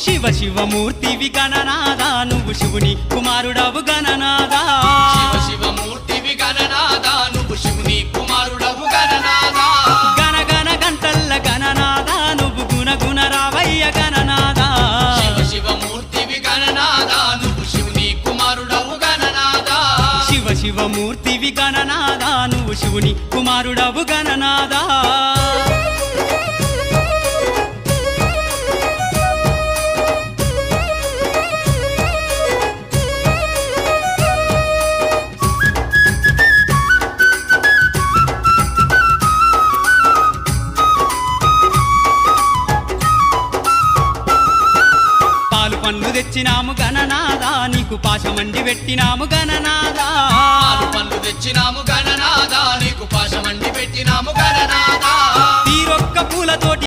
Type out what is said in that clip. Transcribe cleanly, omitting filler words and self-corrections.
శివ శివమూర్తివి గణనాదా నువ్వు శివుని కుమారుడవు గణనాదా శివ శివమూర్తివి గణనాదా నువ్వు శివుని కుమారుడవు గణనాదా గణ గణ గంటల్ల గణనాదా నువ్వు గుణ గుణ రావయ్య గణనాదా శివ శివమూర్తివి గణనాదా నువ్వు శివుని కుమారుడవు గణనాదా శివ శివమూర్తివి గణనాదా నువ్వు శివుని కుమారుడవు గణనాదా పండ్లు తెచ్చినాము గణనాదా నీకు పాశమండి పెట్టినాము గణనాదా పాలు పండ్లు తెచ్చినాము గణనాదా నీకు పాశమండి పెట్టినాము గణనాదా తీరొక్క పూలతోటి